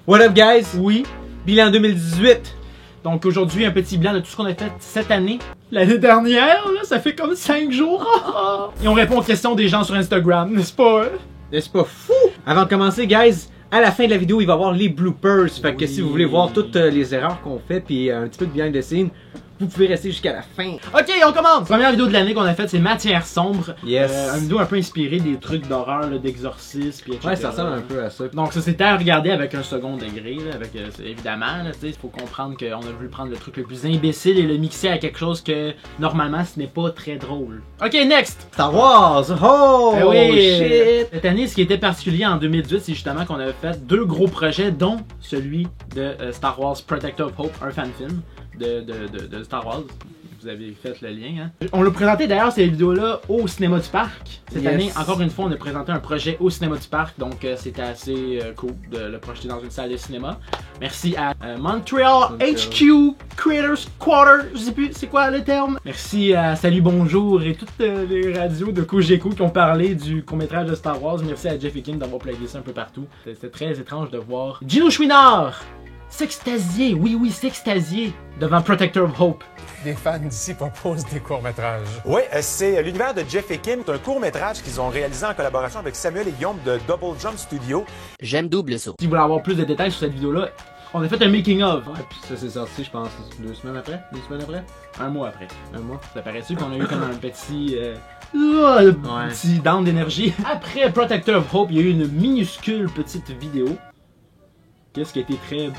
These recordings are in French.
What up guys? Oui. Bilan 2018. Donc aujourd'hui, un petit bilan de tout ce qu'on a fait cette année. L'année dernière, là, ça fait comme 5 jours. Et on répond aux questions des gens sur Instagram, n'est-ce pas? N'est-ce pas fou? Avant de commencer, guys, à la fin de la vidéo, il va y avoir les bloopers. Fait que si vous voulez voir toutes les erreurs qu'on fait, puis un petit peu de behind the scene, vous pouvez rester jusqu'à la fin. Ok, on commence! Première vidéo de l'année qu'on a faite, c'est Matière sombre. Yes. Une vidéo un peu inspirée des trucs d'horreur, d'exorcisme, puis etc. Ouais, ça ressemble un peu à ça. Donc ça c'était à regarder avec un second degré, là, avec évidemment, il faut comprendre qu'on a voulu prendre le truc le plus imbécile et le mixer à quelque chose que normalement ce n'est pas très drôle. Ok, next! Star Wars! Oh! Oui. Shit! Cette année, ce qui était particulier en 2018, c'est justement qu'on avait fait 2 gros projets, dont celui de Star Wars Protector of Hope, un fan-film de Star Wars. Vous avez fait le lien, hein? On l'a présenté d'ailleurs ces vidéos-là au cinéma du parc. Cette année, encore une fois, on a présenté un projet au cinéma du parc, donc c'était assez cool de le projeter dans une salle de cinéma. Merci à Montreal HQ Creators Quarter, je sais plus c'est quoi le terme. Merci à Salut Bonjour et toutes les radios de Cogeco qui ont parlé du court-métrage de Star Wars. Merci à Jeff et Kim d'avoir plugué ça un peu partout. C'était très étrange de voir Gino Chouinard s'extasier, oui, s'extasier devant Protector of Hope. Les fans d'ici proposent des courts-métrages. Oui, c'est l'univers de Jeff et Kim. C'est un court-métrage qu'ils ont réalisé en collaboration avec Samuel et Guillaume de Double Jump Studio. J'aime double saut. Si vous voulez avoir plus de détails sur cette vidéo-là, on a fait un making-of. Ouais, puis ça s'est sorti, je pense, 2 semaines après? 2 semaines après? Un mois après. Un mois? Ça paraît-tu qu'on a eu comme un petit down d'énergie. Après Protector of Hope, il y a eu une minuscule petite vidéo. Qu'est-ce qui a été très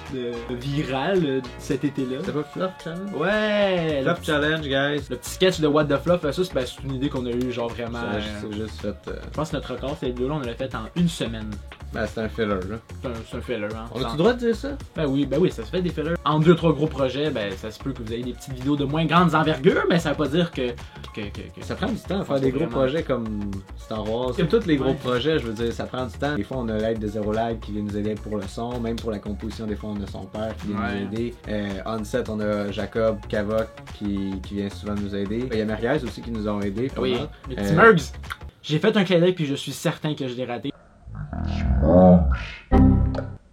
viral cet été-là? C'était pas Fluff Challenge? Ouais! Fluff Challenge, guys! Le petit sketch de What the Fluff, ça c'est une idée qu'on a eu genre vraiment... C'est juste fait... Je pense que notre record, cette vidéo-là, on l'a fait en 1 semaine. Ben c'est un filler, là. C'est un filler, hein. On a-tu le droit de dire ça? Ben oui, ça se fait des fillers. En 2-3 gros projets, ben ça se peut que vous ayez des petites vidéos de moins grandes envergures, mais ça veut pas dire que ça prend du temps à faire des gros projets comme Star Wars. Comme tous les gros projets, je veux dire, ça prend du temps. Des fois, on a l'aide de Zero Live qui vient nous aider pour le son, même pour la composition, des fois, on a son père qui vient nous aider. On-set, on a Jacob, Kavok qui vient souvent nous aider. Il y a Mariaz aussi qui nous ont aidés. Oui, les petits Mergs. J'ai fait un clin d'œil puis je suis certain que je l'ai raté.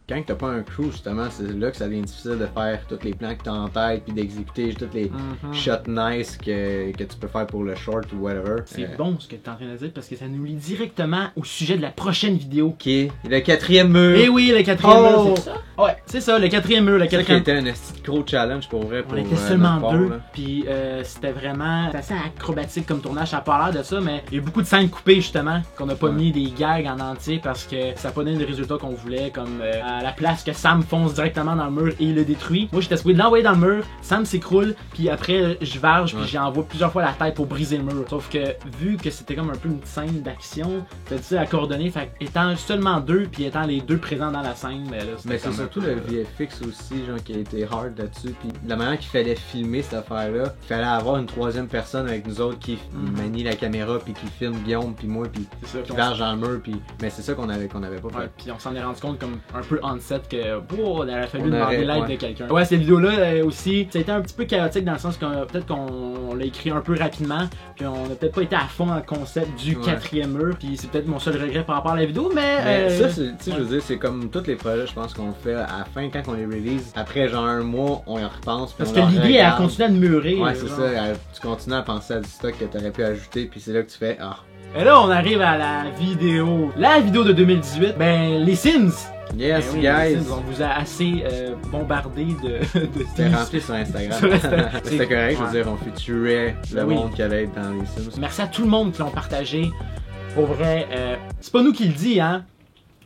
Quand t'as pas un crew, justement, c'est là que ça devient difficile de faire tous les plans que t'as en tête puis d'exécuter tous les shots nice que tu peux faire pour le short ou whatever. C'est bon ce que t'es en train de dire parce que ça nous lie directement au sujet de la prochaine vidéo. Qui est le 4e mur. Eh oui, le 4e mur, c'est ça? Ouais, c'est ça, le 4e mur. Ça qui était un gros challenge pour vrai. On était seulement 2, puis c'était vraiment assez acrobatique comme tournage. Ça a pas l'air de ça, mais il y a eu beaucoup de scènes coupées justement, qu'on a pas mis des gags en entier parce que ça n'a pas donné le résultat qu'on voulait, comme à la place que Sam fonce directement dans le mur et il le détruit. Moi j'étais supposé de l'envoyer dans le mur, Sam s'écroule, puis après je varge, puis j'envoie plusieurs fois la tête pour briser le mur. Sauf que vu que c'était comme un peu une scène d'action, c'était difficile à coordonner, fait étant seulement 2, puis étant les 2 présents dans la scène, mais là mais c'est surtout le VFX aussi, genre qui a été hard là-dessus, puis la manière qu'il fallait filmer cette affaire-là, il fallait avoir une 3e personne avec nous autres qui manie la caméra, puis qui filme Guillaume, puis moi, puis qui varge dans le mur, puis mais c'est ça qu'on avait pas fait. Puis on s'en est rendu compte comme un peu on-set que on aurait fallu demander l'aide de quelqu'un. Ouais, cette vidéo-là aussi, ça a été un petit peu chaotique dans le sens que peut-être qu'on l'a écrit un peu rapidement, puis on a peut-être pas été à fond dans le concept du 4e mur, puis c'est peut-être mon seul regret par rapport à la vidéo, mais ça, tu sais, je veux dire, c'est comme tous les projets, je pense qu'on fait à la fin quand on les release. Après genre un mois, on y repense. Parce que l'idée, elle continue à demeurer. Ouais, c'est ça. Tu continues à penser à du stock que t'aurais pu ajouter, puis c'est là que tu fais Et là, on arrive à la vidéo. La vidéo de 2018, ben les Sims. Yes, oui, guys! On vous a assez bombardé de C'était rempli sur Instagram. C'était correct, je veux dire, on featurait le monde qui allait être dans les Sims. Merci à tout le monde qui l'ont partagé. Pour vrai, c'est pas nous qui le dit, hein?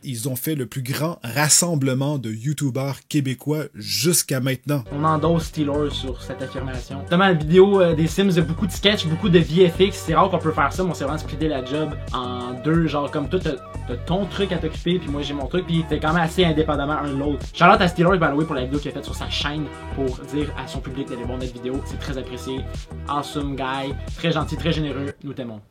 Ils ont fait le plus grand rassemblement de youtubeurs québécois jusqu'à maintenant. On endosse Steelers sur cette affirmation. Justement, la vidéo des Sims, il y a beaucoup de sketch, beaucoup de VFX. C'est rare qu'on peut faire ça, mais on s'est vraiment splitté la job en 2, genre comme toi t'as ton truc à t'occuper, puis moi j'ai mon truc, puis c'est quand même assez indépendamment un de l'autre. Shout-out à Steelers, by the way, pour la vidéo qu'il a faite sur sa chaîne pour dire à son public d'aller voir notre vidéo. C'est très apprécié. Awesome guy, très gentil, très généreux. Nous t'aimons.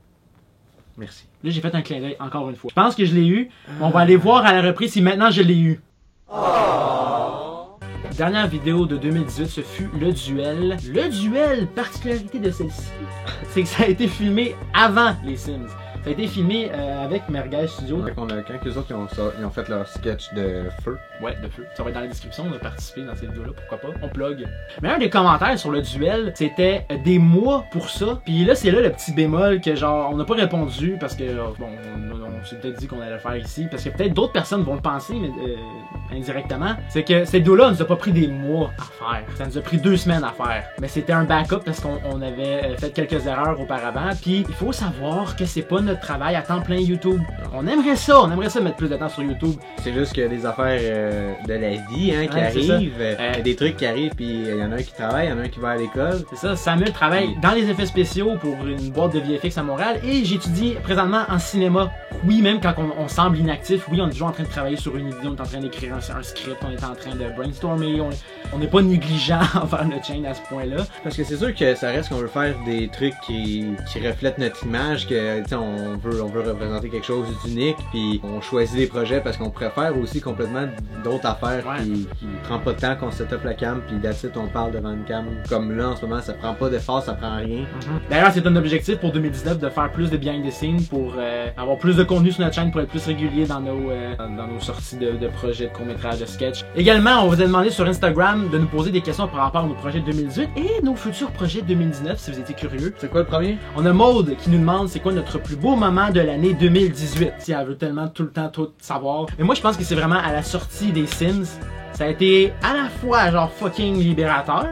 Merci. Là, j'ai fait un clin d'œil encore une fois. Je pense que je l'ai eu. On va aller voir à la reprise si maintenant je l'ai eu. Dernière vidéo de 2018, ce fut le duel. Le duel, particularité de celle-ci, c'est que ça a été filmé avant les Sims. Ça a été filmé avec Merguez Studio. Donc, quand les autres ils ont fait leur sketch de feu. Ouais, de feu. Ça va être dans la description, on a participé dans cette vidéo-là, pourquoi pas. On plug. Mais un des commentaires sur le duel, c'était des mois pour ça. Puis là, c'est là le petit bémol que genre, on n'a pas répondu parce que, bon, on s'est peut-être dit qu'on allait le faire ici. Parce que peut-être d'autres personnes vont le penser, mais indirectement. C'est que cette vidéo-là, nous a pas pris des mois à faire. Ça nous a pris 2 semaines à faire. Mais c'était un backup parce qu'on avait fait quelques erreurs auparavant. Puis il faut savoir que c'est pas notre travail à temps plein YouTube. On aimerait ça mettre plus de temps sur YouTube. C'est juste qu'il y a des affaires de la vie hein, qui arrivent. Il y a des trucs qui arrivent, puis il y en a un qui travaille, il y en a un qui va à l'école. C'est ça, Samuel travaille dans les effets spéciaux pour une boîte de VFX à Montréal et j'étudie présentement en cinéma. Oui, même quand on semble inactif, oui, on est toujours en train de travailler sur une vidéo, on est en train d'écrire un script, on est en train de brainstormer, on n'est pas négligent envers notre chaîne à ce point-là. Parce que c'est sûr que ça reste qu'on veut faire des trucs qui reflètent notre image, que on veut représenter quelque chose d'unique, puis on choisit des projets parce qu'on préfère aussi complètement d'autres affaires qui prend pas de temps qu'on set up la cam, puis that's it, on parle devant une cam. Comme là en ce moment, ça prend pas d'effort, ça prend rien. D'ailleurs, c'est un objectif pour 2019 de faire plus de behind the scenes pour avoir plus de contenu sur notre chaîne pour être plus régulier dans nos sorties de projets, de courts-métrages, de sketch. Également, on vous a demandé sur Instagram de nous poser des questions par rapport à nos projets de 2018 et nos futurs projets de 2019 si vous étiez curieux. C'est quoi le premier? On a Maude qui nous demande c'est quoi notre plus beau moment de l'année 2018. Si elle veut tellement tout le temps tout savoir. Mais moi je pense que c'est vraiment à la sortie des Sims. Ça a été à la fois genre fucking libérateur.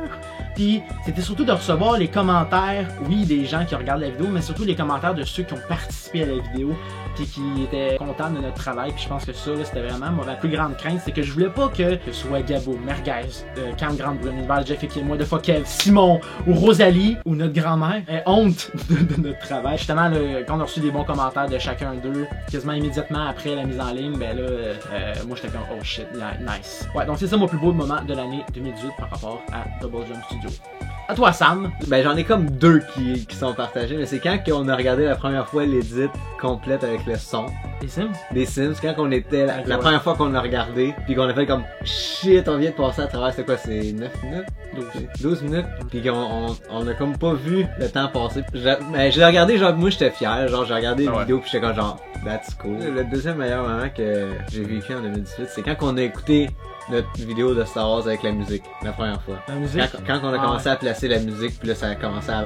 Puis c'était surtout de recevoir les commentaires, oui, des gens qui regardent la vidéo, mais surtout les commentaires de ceux qui ont participé à la vidéo puis qui étaient contents de notre travail. Puis je pense que ça, là, c'était vraiment ma plus grande crainte, c'est que je voulais pas que ce soit Gabo, Merguez, Cam Grande-Brune, Univers, Jeff et moi, de Fokev, Simon ou Rosalie ou notre grand-mère ait honte de notre travail. Justement, là, quand on a reçu des bons commentaires de chacun d'eux, quasiment immédiatement après la mise en ligne, ben là, moi j'étais comme oh shit, yeah, nice. Ouais, donc c'est ça mon plus beau moment de l'année 2018 par rapport à Double Jump Studio. À toi, Sam. Ben j'en ai comme 2 qui sont partagés, mais c'est quand on a regardé la première fois l'édit complète avec le son. Des Sims? Des Sims, quand on était la première fois qu'on l'a regardé, puis qu'on a fait comme shit, on vient de passer à travers, c'est quoi, c'est 9 minutes? 12 minutes, puis on a comme pas vu le temps passer. Mais j'ai regardé, genre moi j'étais fier, genre j'ai regardé les vidéos puis j'étais comme genre that's cool. Le deuxième meilleur moment que j'ai vécu en 2018, c'est quand on a écouté notre vidéo de Star Wars avec la musique, la première fois. La musique? Quand on a commencé à placer la musique, puis là ça a commencé à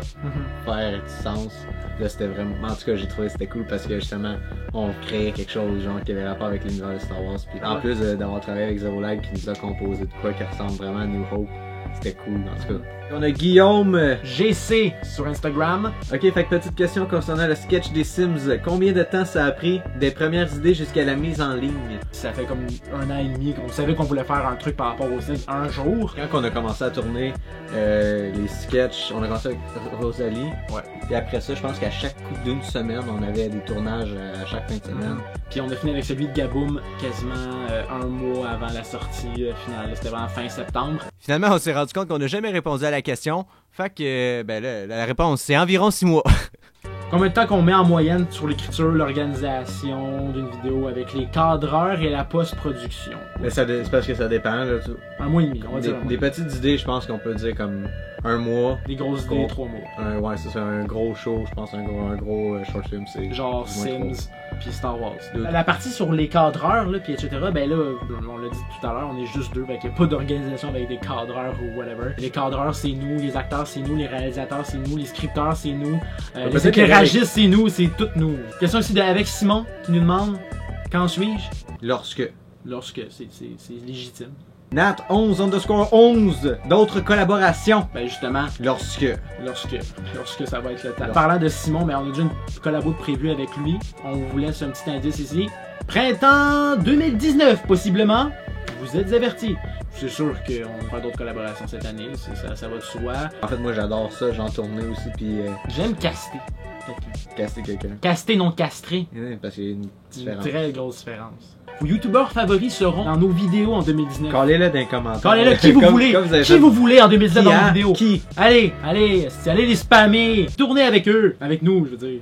faire du sens. Là c'était vraiment, en tout cas j'ai trouvé que c'était cool parce que justement on créait quelque chose genre qui avait rapport avec l'univers de Star Wars. Puis en plus d'avoir travaillé avec Zero Lag qui nous a composé de quoi qui ressemble vraiment à New Hope. C'était cool en tout cas. On a Guillaume GC sur Instagram. Ok, fait que petite question concernant le sketch des Sims. Combien de temps ça a pris des premières idées jusqu'à la mise en ligne? Ça fait comme 1 an et demi qu'on savait qu'on voulait faire un truc par rapport aux Sims un jour. Quand on a commencé à tourner les sketchs, on a commencé avec Rosalie. Ouais. Puis après ça, je pense qu'à chaque coup d'une semaine, on avait des tournages à chaque fin de semaine. Puis on a fini avec celui de Gaboum quasiment 1 mois avant la sortie finale. C'était vraiment fin septembre. Finalement, on s'est rendu compte qu'on n'a jamais répondu à la question. Fait que, ben là, la réponse, c'est environ 6 mois. Combien de temps qu'on met en moyenne sur l'écriture, l'organisation d'une vidéo avec les cadreurs et la post-production? Mais c'est parce que ça dépend, là. 1 mois et demi, on va dire. Des petites idées, je pense qu'on peut dire comme 1 mois. Des grosses idées, 3 mois. Ouais, c'est ça, un gros show, je pense, un gros short film, c'est... Genre Sims, puis Star Wars. La partie sur les cadreurs, là, puis etc., ben là, on l'a dit tout à l'heure, on est juste 2, fait qu'il n'y a pas d'organisation avec des cadreurs ou whatever. Les cadreurs, c'est nous, les acteurs, c'est nous, les réalisateurs, c'est nous, les scripteurs, c'est nous, les éclairagistes, c'est nous, c'est toutes nous. Question aussi avec Simon, qui nous demande, quand suis-je? Lorsque, c'est légitime. Nat11_11, d'autres collaborations. Ben justement, lorsque ça va être le temps. Parlant de Simon, ben on a déjà une collabo de prévue avec lui. On vous laisse un petit indice ici. Printemps 2019, possiblement. Vous êtes avertis. C'est sûr qu'on va faire d'autres collaborations cette année, ça va de soi. En fait, moi j'adore ça, j'en tournais aussi, puis... J'aime caster. Caster quelqu'un. Caster, non castrer. Parce qu'il y a une différence. Une très grosse différence. Vos youtubeurs favoris seront dans nos vidéos en 2019. Callez-le dans les commentaires. Callez-le qui vous voulez. Qui vous voulez en 2019 dans nos vidéos. Qui? Allez les spammer. Tournez avec eux. Avec nous, je veux dire.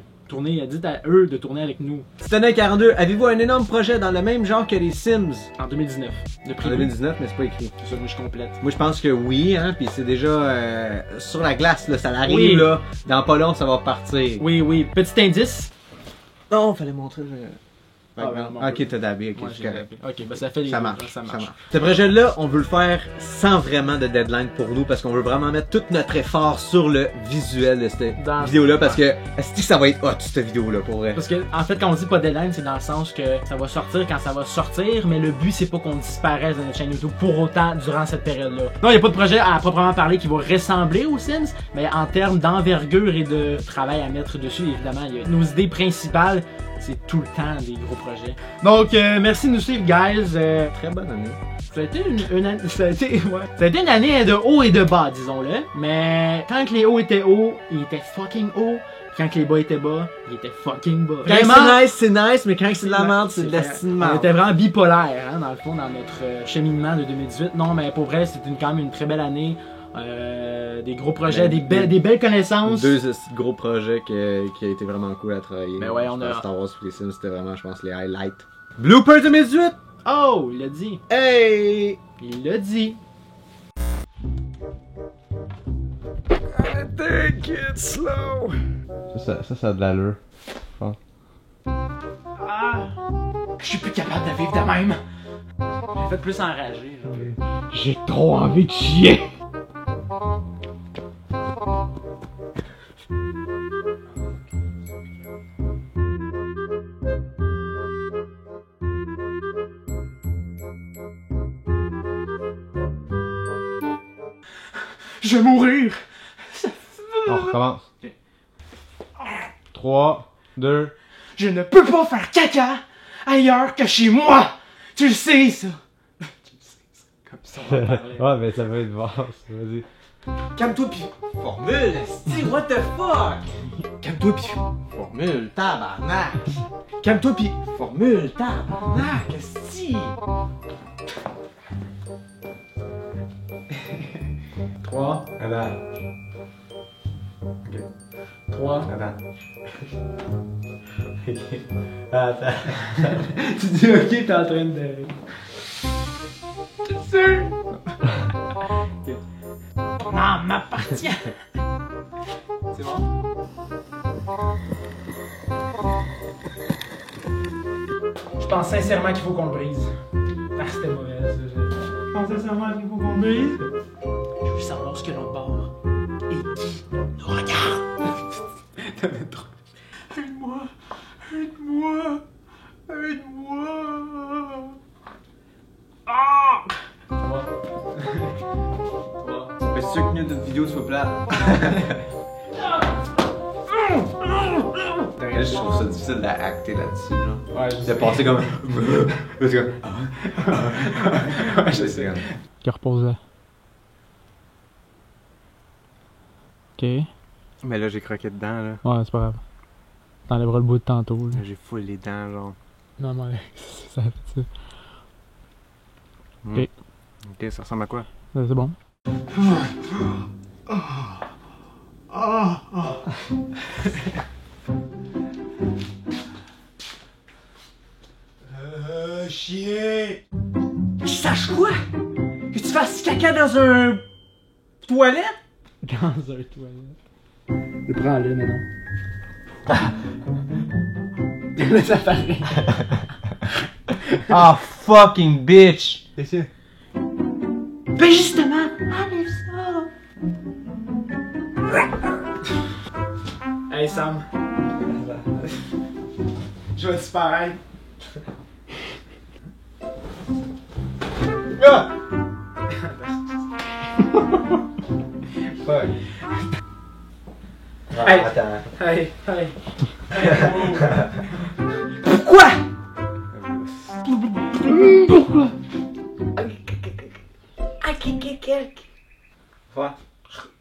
Dites à eux de tourner avec nous. Titanet42, avez-vous un énorme projet dans le même genre que les Sims? En 2019. En 2019, mais c'est pas écrit. C'est ça, moi je complète. Moi je pense que oui, hein, pis c'est déjà sur la glace, là, ça arrive, oui. Là. Dans pas long, ça va partir. Oui. Petit indice. Non, fallait montrer le... Ok, t'as dabé, ok, Moi, c'est j'ai correct. dabé. Ok, ben ça fait les Ça deux, marche, ça marche. Ce projet-là, on veut le faire sans vraiment de deadline pour nous parce qu'on veut vraiment mettre tout notre effort sur le visuel de cette vidéo-là parce que est-ce que ça va être hot cette vidéo-là pour vrai? Parce que en fait quand on dit pas de deadline, c'est dans le sens que ça va sortir quand ça va sortir, mais le but c'est pas qu'on disparaisse de notre chaîne YouTube pour autant durant cette période-là. Non, il y a pas de projet à proprement parler qui va ressembler aux Sims, mais en termes d'envergure et de travail à mettre dessus, évidemment, il y a nos idées principales. C'est tout le temps des gros projets. Donc, merci de nous suivre, guys. Très bonne année. Ça a été ça a été une année de haut et de bas, disons-le. Mais quand les hauts étaient hauts, ils étaient fucking hauts. Quand les bas étaient bas, ils étaient fucking bas. Quand c'est nice, mais quand c'est de la merde, c'est de la cinéma. On était vraiment bipolaire, hein, dans le fond, dans notre cheminement de 2018. Non, mais pour vrai, c'était quand même une très belle année. Des gros projets, des belles connaissances. Deux gros projets qui a été vraiment cool à travailler. Mais ouais, on a... Star Wars pour les Sims, c'était vraiment, je pense, les highlights. Blooper 2018! Oh, il l'a dit. Hey! Il l'a dit. Take it slow! Ça a de l'allure. Ah! Je suis plus capable de vivre de même. J'ai fait plus enragé. J'ai trop envie de chier! Je vais mourir! On recommence. 3, 2... Je ne peux pas faire caca ailleurs que chez moi! Tu le sais, ça! Comme ça, on va parler. Ouais, mais ça va être vaste, vas-y. Calme-toi pis... Formule, esti, what the fuck? Calme-toi pis... Formule, tabarnak! Calme-toi pis... Formule, tabarnak, esti! 3... Attends. 3... Attends. Ok. Attends. Tu dis ok, t'es en train de rire. Tu sais? Ton âme m'appartient. C'est bon? Je pense sincèrement qu'il faut qu'on le brise. Ah, c'était mauvais, ça. Je pense sincèrement qu'il faut qu'on le brise. Je veux savoir ce que l'on bord et qui nous regarde. T'avais trop... Aide-moi! Aide-moi! Aide-moi! Ah! 3. Mais c'est sûr que mieux notre vidéo soit plate. Je trouve ça difficile d'acter là-dessus, là. Ouais, je De sais. passer comme... Parce que... Ouais, je sais. Qui repose là. Ok. Mais là, j'ai croqué dedans, là. Ouais, c'est pas grave. T'enlèveras le bout de tantôt. Là. J'ai full les dents, genre. Non, mais ça fait ça. Ok. Ok, ça ressemble à quoi? C'est bon. Chier! Tu saches quoi? Que tu fasses caca dans un... toilette? Dans un toilette. Le prends-le, mais non. Laisse apparaître. Ah, fucking bitch! C'est ça. Ben justement, enlève ça. Hey Sam. Je vais disparaître. Ah! Fuck. Hey. Attends. Hey. Pourquoi? Pourquoi? Quoi?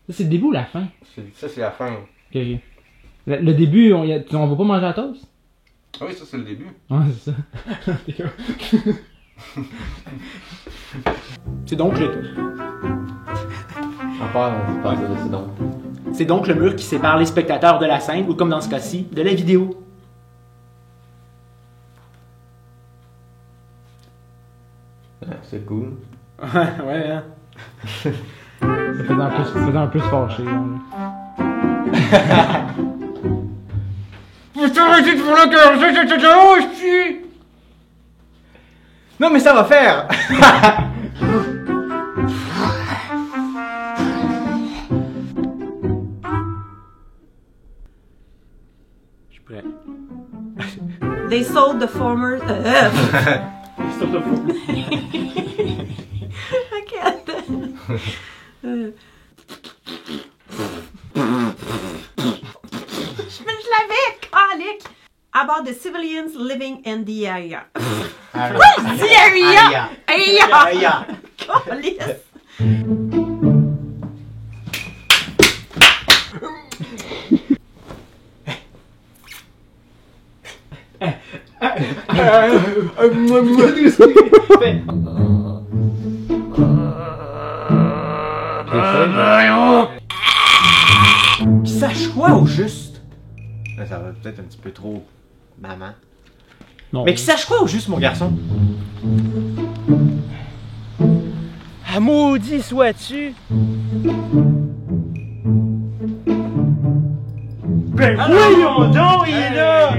C'est le début ou la fin? Ça, c'est la fin. Ok. Le début, on va pas manger la toast? Ah oui, ça, c'est le début. Ouais, c'est ça. C'est donc le... C'est donc le mur qui sépare les spectateurs de la scène, ou comme dans ce cas-ci, de la vidéo. C'est cool. Ouais, hein. Ça faisait un peu fâché. Hein. Je t'arrêter de faire la gueule, Non, mais ça va faire! Je suis prêt. They sold the former. I can't. Je l'avais, calique. About the civilians living in the area. What? The area? Area. Calice. Qui sache quoi au juste? Là, ça va peut-être un petit peu trop maman. Non. Mais qui sache quoi au juste, mon garçon? Ah, maudit sois-tu! Ben voyons donc, il est là!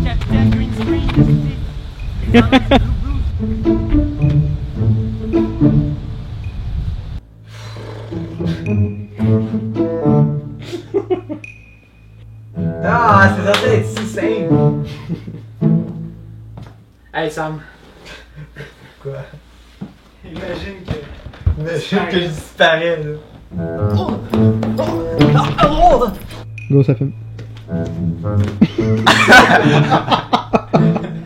Capitaine Green Screen, Ah, c'est censé être si simple! Hey Sam! Quoi? Imagine que je disparais, là. Go, ça filme.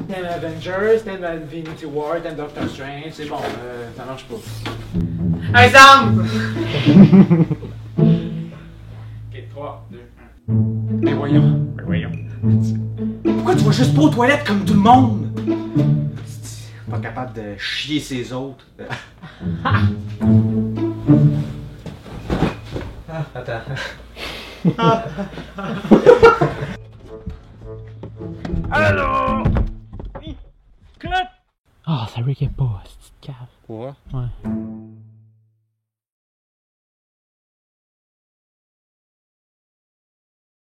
T'aimes Avengers, t'aimes Infinity War, t'aimes Doctor Strange, c'est bon, ça marche pas. Hey Sam! Ok, 3, 2, 1. Mais voyons. Pourquoi tu vas juste pas aux toilettes comme tout le monde? Pas capable de chier ses autres. Attends. Allô? Cut! Ah, ça riquait pas, cette cave. Quoi? Ouais.